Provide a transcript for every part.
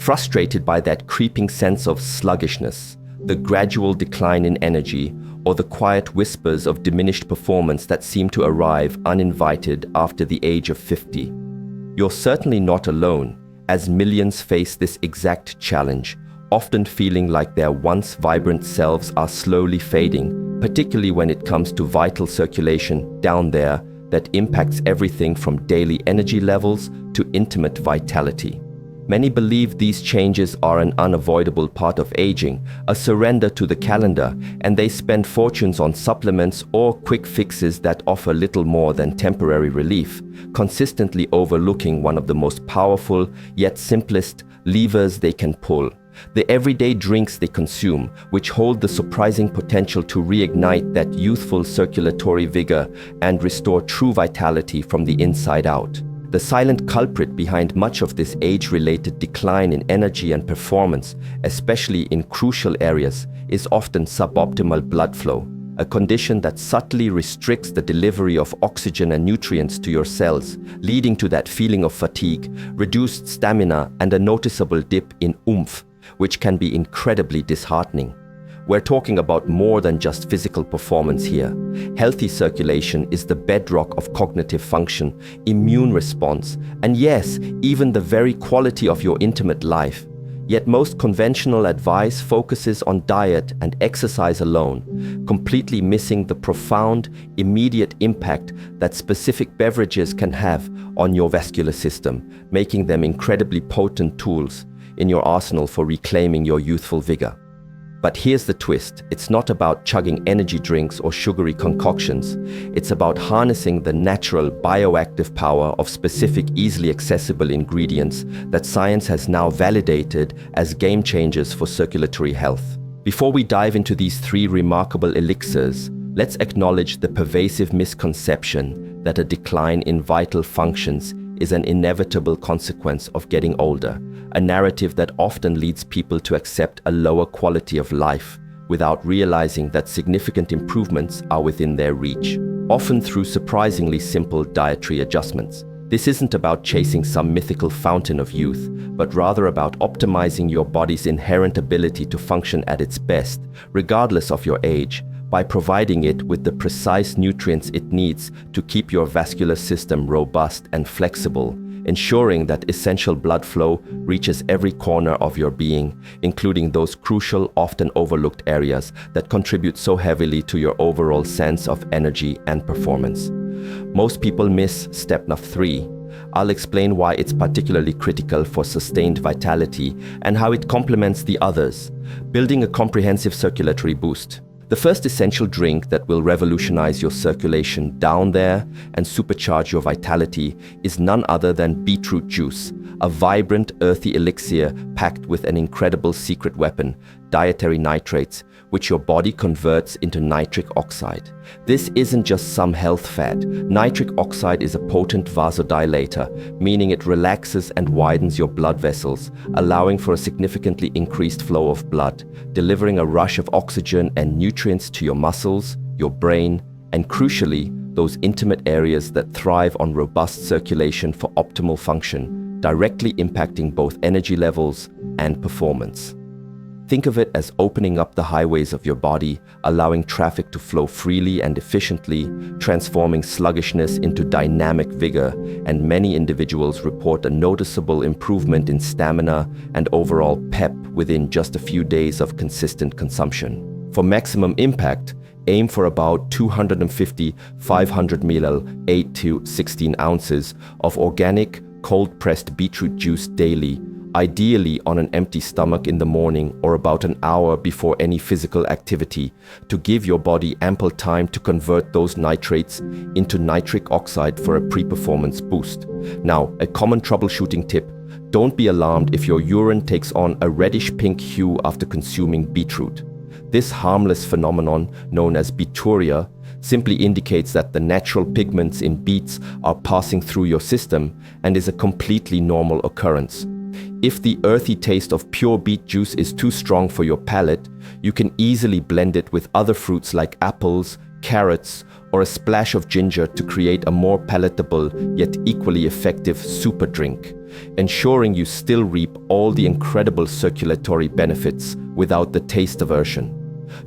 frustrated by that creeping sense of sluggishness, the gradual decline in energy, or the quiet whispers of diminished performance that seem to arrive uninvited after the age of 50. You're certainly not alone, as millions face this exact challenge, often feeling like their once vibrant selves are slowly fading, particularly when it comes to vital circulation down there that impacts everything from daily energy levels to intimate vitality. Many believe these changes are an unavoidable part of aging, a surrender to the calendar, and they spend fortunes on supplements or quick fixes that offer little more than temporary relief, consistently overlooking one of the most powerful yet simplest levers they can pull: the everyday drinks they consume, which hold the surprising potential to reignite that youthful circulatory vigor and restore true vitality from the inside out. The silent culprit behind much of this age-related decline in energy and performance, especially in crucial areas, is often suboptimal blood flow, a condition that subtly restricts the delivery of oxygen and nutrients to your cells, leading to that feeling of fatigue, reduced stamina, and a noticeable dip in oomph, which can be incredibly disheartening. We're talking about more than just physical performance here. Healthy circulation is the bedrock of cognitive function, immune response, and yes, even the very quality of your intimate life. Yet most conventional advice focuses on diet and exercise alone, completely missing the profound, immediate impact that specific beverages can have on your vascular system, making them incredibly potent tools in your arsenal for reclaiming your youthful vigor. But here's the twist: it's not about chugging energy drinks or sugary concoctions. It's about harnessing the natural bioactive power of specific, easily accessible ingredients that science has now validated as game changers for circulatory health. Before we dive into these three remarkable elixirs, let's acknowledge the pervasive misconception that a decline in vital functions is an inevitable consequence of getting older, a narrative that often leads people to accept a lower quality of life without realizing that significant improvements are within their reach, often through surprisingly simple dietary adjustments. This isn't about chasing some mythical fountain of youth, but rather about optimizing your body's inherent ability to function at its best, regardless of your age, by providing it with the precise nutrients it needs to keep your vascular system robust and flexible, ensuring that essential blood flow reaches every corner of your being, including those crucial, often overlooked areas that contribute so heavily to your overall sense of energy and performance. Most people miss step number 3. I'll explain why it's particularly critical for sustained vitality and how it complements the others, building a comprehensive circulatory boost. The first essential drink that will revolutionize your circulation down there and supercharge your vitality is none other than beetroot juice, a vibrant, earthy elixir packed with an incredible secret weapon, dietary nitrates, which your body converts into nitric oxide. This isn't just some health fad. Nitric oxide is a potent vasodilator, meaning it relaxes and widens your blood vessels, allowing for a significantly increased flow of blood, delivering a rush of oxygen and nutrients to your muscles, your brain, and crucially, those intimate areas that thrive on robust circulation for optimal function, directly impacting both energy levels and performance. Think of it as opening up the highways of your body, allowing traffic to flow freely and efficiently, transforming sluggishness into dynamic vigor, and many individuals report a noticeable improvement in stamina and overall pep within just a few days of consistent consumption. For maximum impact, aim for about 250-500 ml 8 to 16 ounces of organic, cold-pressed beetroot juice daily, ideally on an empty stomach in the morning or about an hour before any physical activity, to give your body ample time to convert those nitrates into nitric oxide for a pre-performance boost. Now, a common troubleshooting tip: don't be alarmed if your urine takes on a reddish-pink hue after consuming beetroot. This harmless phenomenon, known as beeturia, simply indicates that the natural pigments in beets are passing through your system and is a completely normal occurrence. If the earthy taste of pure beet juice is too strong for your palate, you can easily blend it with other fruits like apples, carrots, or a splash of ginger to create a more palatable yet equally effective super drink, ensuring you still reap all the incredible circulatory benefits without the taste aversion.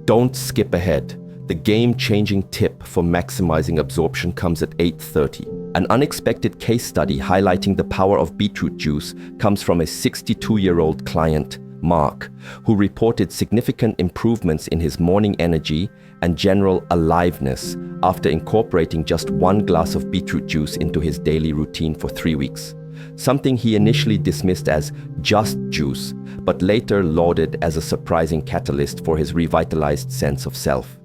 Don't skip ahead. The game-changing tip for maximizing absorption comes at 8:30. An unexpected case study highlighting the power of beetroot juice comes from a 62-year-old client, Mark, who reported significant improvements in his morning energy and general aliveness after incorporating just 1 glass of beetroot juice into his daily routine for 3 weeks. Something he initially dismissed as just juice, but later lauded as a surprising catalyst for his revitalized sense of self.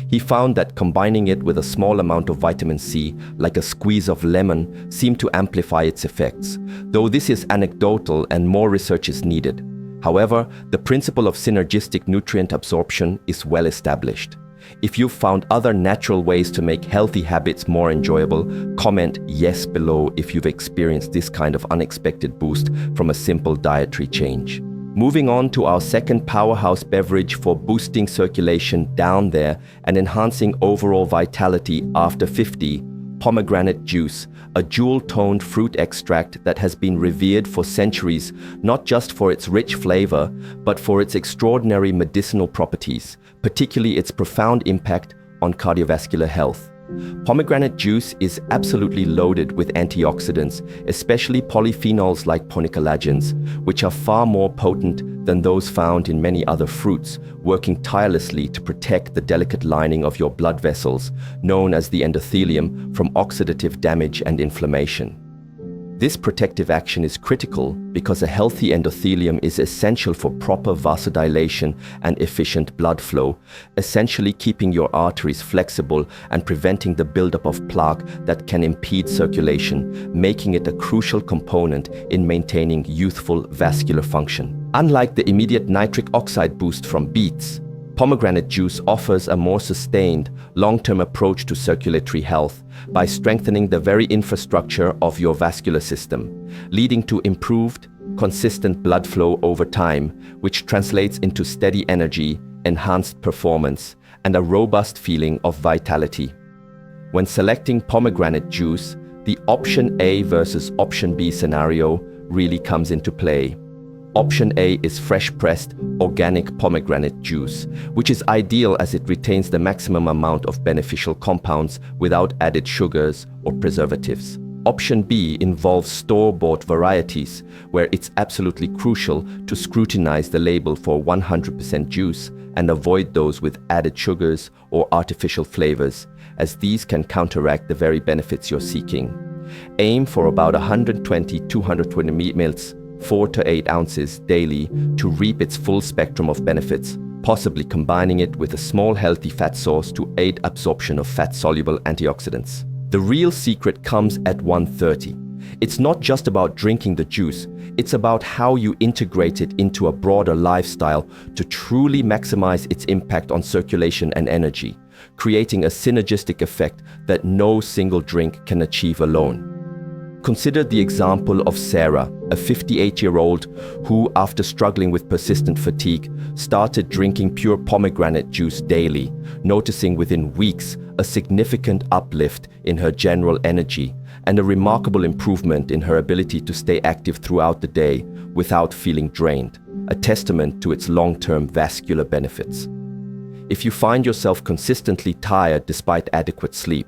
He found that combining it with a small amount of vitamin C, like a squeeze of lemon, seemed to amplify its effects, though this is anecdotal and more research is needed. However, the principle of synergistic nutrient absorption is well established. If you've found other natural ways to make healthy habits more enjoyable, comment yes below if you've experienced this kind of unexpected boost from a simple dietary change. Moving on to our second powerhouse beverage for boosting circulation down there and enhancing overall vitality after 50, pomegranate juice, a jewel-toned fruit extract that has been revered for centuries, not just for its rich flavor, but for its extraordinary medicinal properties, particularly its profound impact on cardiovascular health. Pomegranate juice is absolutely loaded with antioxidants, especially polyphenols like polycollagens, which are far more potent than those found in many other fruits, working tirelessly to protect the delicate lining of your blood vessels, known as the endothelium, from oxidative damage and inflammation. This protective action is critical because a healthy endothelium is essential for proper vasodilation and efficient blood flow, essentially keeping your arteries flexible and preventing the buildup of plaque that can impede circulation, making it a crucial component in maintaining youthful vascular function. Unlike the immediate nitric oxide boost from beets, pomegranate juice offers a more sustained, long-term approach to circulatory health by strengthening the very infrastructure of your vascular system, leading to improved, consistent blood flow over time, which translates into steady energy, enhanced performance, and a robust feeling of vitality. When selecting pomegranate juice, the option A versus option B scenario really comes into play. Option A is fresh-pressed, organic pomegranate juice, which is ideal as it retains the maximum amount of beneficial compounds without added sugars or preservatives. Option B involves store-bought varieties, where it's absolutely crucial to scrutinize the label for 100% juice and avoid those with added sugars or artificial flavors, as these can counteract the very benefits you're seeking. Aim for about 120-220 ml, 4 to 8 ounces daily to reap its full spectrum of benefits, possibly combining it with a small healthy fat source to aid absorption of fat-soluble antioxidants. The real secret comes at 1:30. It's not just about drinking the juice, it's about how you integrate it into a broader lifestyle to truly maximize its impact on circulation and energy, creating a synergistic effect that no single drink can achieve alone. Consider the example of Sarah, a 58-year-old who, after struggling with persistent fatigue, started drinking pure pomegranate juice daily, noticing within weeks a significant uplift in her general energy and a remarkable improvement in her ability to stay active throughout the day without feeling drained, a testament to its long-term vascular benefits. If you find yourself consistently tired despite adequate sleep,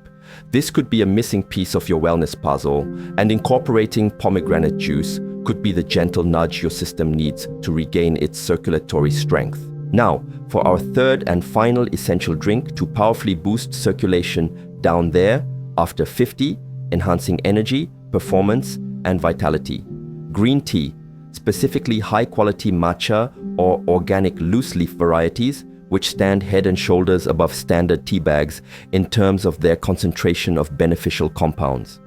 this could be a missing piece of your wellness puzzle, and incorporating pomegranate juice could be the gentle nudge your system needs to regain its circulatory strength. Now, for our third and final essential drink to powerfully boost circulation down there after 50, enhancing energy, performance, and vitality. Green tea, specifically high-quality matcha or organic loose-leaf varieties, which stand head and shoulders above standard tea bags in terms of their concentration of beneficial compounds.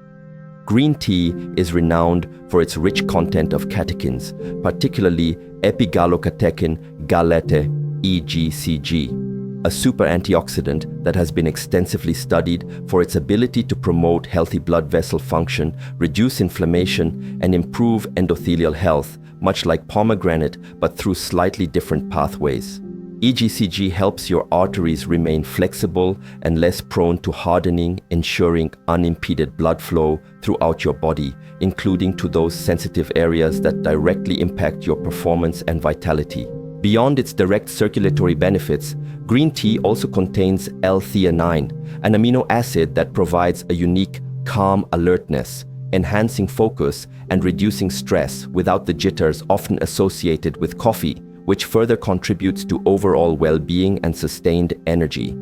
Green tea is renowned for its rich content of catechins, particularly epigallocatechin gallete EGCG, a super antioxidant that has been extensively studied for its ability to promote healthy blood vessel function, reduce inflammation, and improve endothelial health, much like pomegranate, but through slightly different pathways. EGCG helps your arteries remain flexible and less prone to hardening, ensuring unimpeded blood flow throughout your body, including to those sensitive areas that directly impact your performance and vitality. Beyond its direct circulatory benefits, green tea also contains L-theanine, an amino acid that provides a unique calm alertness, enhancing focus and reducing stress without the jitters often associated with coffee, which further contributes to overall well-being and sustained energy.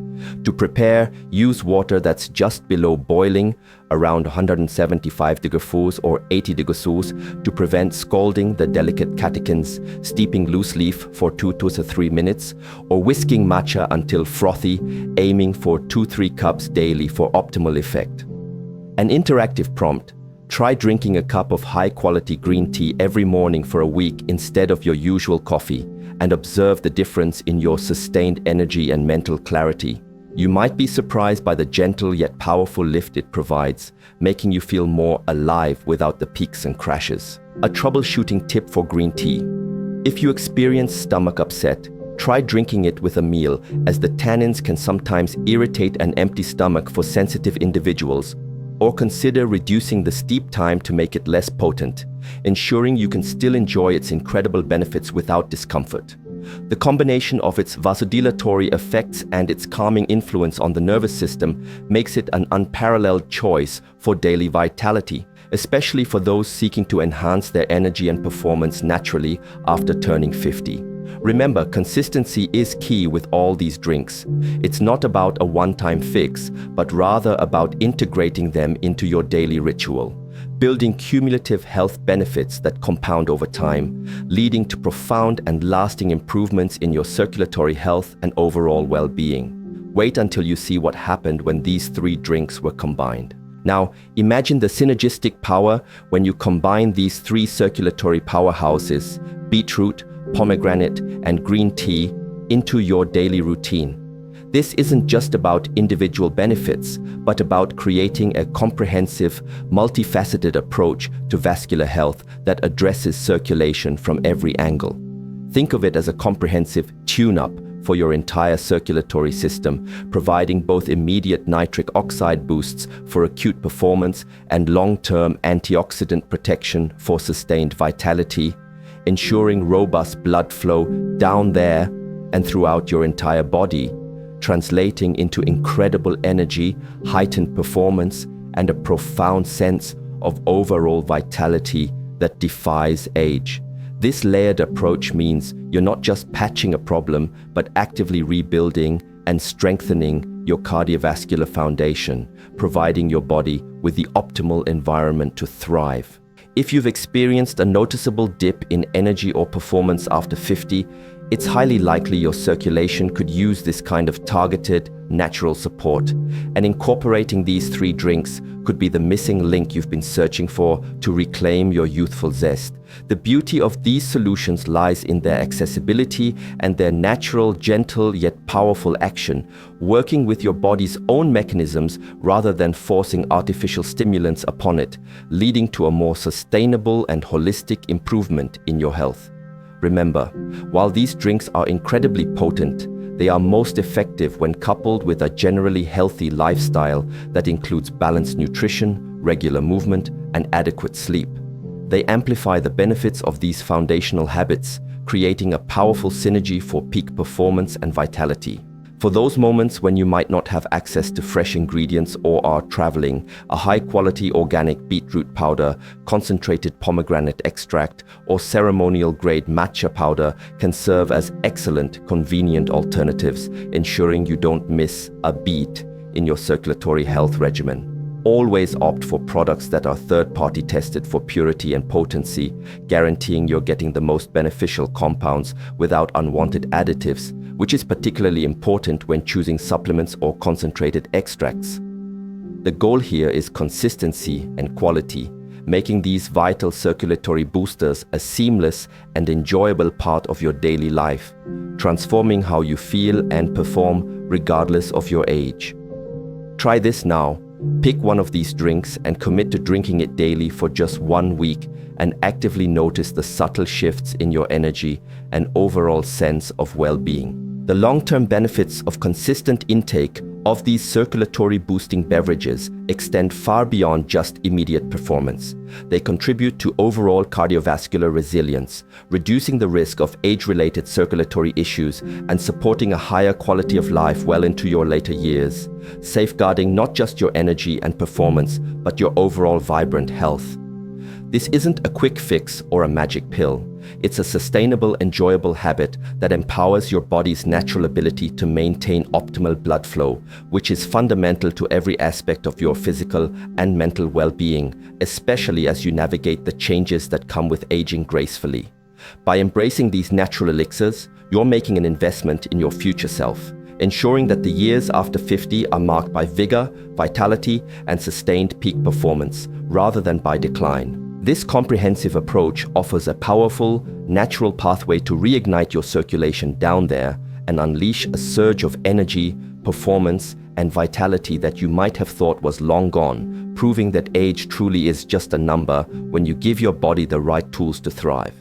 To prepare, use water that's just below boiling, around 175 degrees Celsius or 80 degrees Celsius, to prevent scalding the delicate catechins, steeping loose leaf for 2 to 3 minutes, or whisking matcha until frothy, aiming for 2-3 cups daily for optimal effect. An interactive prompt: try drinking a cup of high-quality green tea every morning for a week instead of your usual coffee, and observe the difference in your sustained energy and mental clarity. You might be surprised by the gentle yet powerful lift it provides, making you feel more alive without the peaks and crashes. A troubleshooting tip for green tea: if you experience stomach upset, try drinking it with a meal, as the tannins can sometimes irritate an empty stomach for sensitive individuals. Or consider reducing the steep time to make it less potent, ensuring you can still enjoy its incredible benefits without discomfort. The combination of its vasodilatory effects and its calming influence on the nervous system makes it an unparalleled choice for daily vitality, especially for those seeking to enhance their energy and performance naturally after turning 50. Remember, consistency is key with all these drinks. It's not about a one-time fix, but rather about integrating them into your daily ritual, building cumulative health benefits that compound over time, leading to profound and lasting improvements in your circulatory health and overall well-being. Wait until you see what happened when these 3 drinks were combined. Now, imagine the synergistic power when you combine these 3 circulatory powerhouses, beetroot, pomegranate, and green tea, into your daily routine. This isn't just about individual benefits, but about creating a comprehensive, multifaceted approach to vascular health that addresses circulation from every angle. Think of it as a comprehensive tune-up for your entire circulatory system, providing both immediate nitric oxide boosts for acute performance and long-term antioxidant protection for sustained vitality, ensuring robust blood flow down there and throughout your entire body, translating into incredible energy, heightened performance, and a profound sense of overall vitality that defies age. This layered approach means you're not just patching a problem, but actively rebuilding and strengthening your cardiovascular foundation, providing your body with the optimal environment to thrive. If you've experienced a noticeable dip in energy or performance after 50, it's highly likely your circulation could use this kind of targeted, natural support, and incorporating these 3 drinks could be the missing link you've been searching for to reclaim your youthful zest. The beauty of these solutions lies in their accessibility and their natural, gentle yet powerful action, working with your body's own mechanisms rather than forcing artificial stimulants upon it, leading to a more sustainable and holistic improvement in your health. Remember, while these drinks are incredibly potent, they are most effective when coupled with a generally healthy lifestyle that includes balanced nutrition, regular movement, and adequate sleep. They amplify the benefits of these foundational habits, creating a powerful synergy for peak performance and vitality. For those moments when you might not have access to fresh ingredients or are traveling, a high-quality organic beetroot powder, concentrated pomegranate extract, or ceremonial-grade matcha powder can serve as excellent, convenient alternatives, ensuring you don't miss a beat in your circulatory health regimen. Always opt for products that are third-party tested for purity and potency, guaranteeing you're getting the most beneficial compounds without unwanted additives, which is particularly important when choosing supplements or concentrated extracts. The goal here is consistency and quality, making these vital circulatory boosters a seamless and enjoyable part of your daily life, transforming how you feel and perform regardless of your age. Try this now. Pick one of these drinks and commit to drinking it daily for just 1 week, and actively notice the subtle shifts in your energy and overall sense of well-being. The long-term benefits of consistent intake of these circulatory boosting beverages extend far beyond just immediate performance. They contribute to overall cardiovascular resilience, reducing the risk of age-related circulatory issues and supporting a higher quality of life well into your later years, safeguarding not just your energy and performance, but your overall vibrant health. This isn't a quick fix or a magic pill. It's a sustainable, enjoyable habit that empowers your body's natural ability to maintain optimal blood flow, which is fundamental to every aspect of your physical and mental well-being, especially as you navigate the changes that come with aging gracefully. By embracing these natural elixirs, you're making an investment in your future self, ensuring that the years after 50 are marked by vigor, vitality, and sustained peak performance, rather than by decline. This comprehensive approach offers a powerful, natural pathway to reignite your circulation down there and unleash a surge of energy, performance, and vitality that you might have thought was long gone, proving that age truly is just a number when you give your body the right tools to thrive.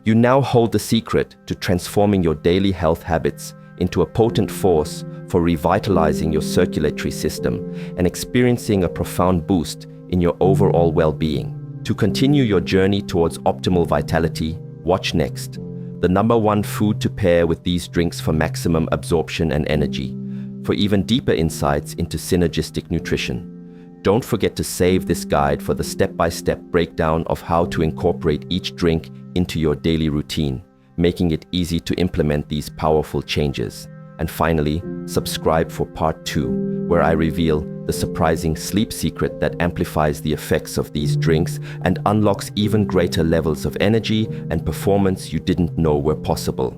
You now hold the secret to transforming your daily health habits into a potent force for revitalizing your circulatory system and experiencing a profound boost in your overall well-being. To continue your journey towards optimal vitality, watch next. The #1 food to pair with these drinks for maximum absorption and energy. For even deeper insights into synergistic nutrition. Don't forget to save this guide for the step-by-step breakdown of how to incorporate each drink into your daily routine, making it easy to implement these powerful changes. And finally, subscribe for part 2, where I reveal the surprising sleep secret that amplifies the effects of these drinks and unlocks even greater levels of energy and performance you didn't know were possible.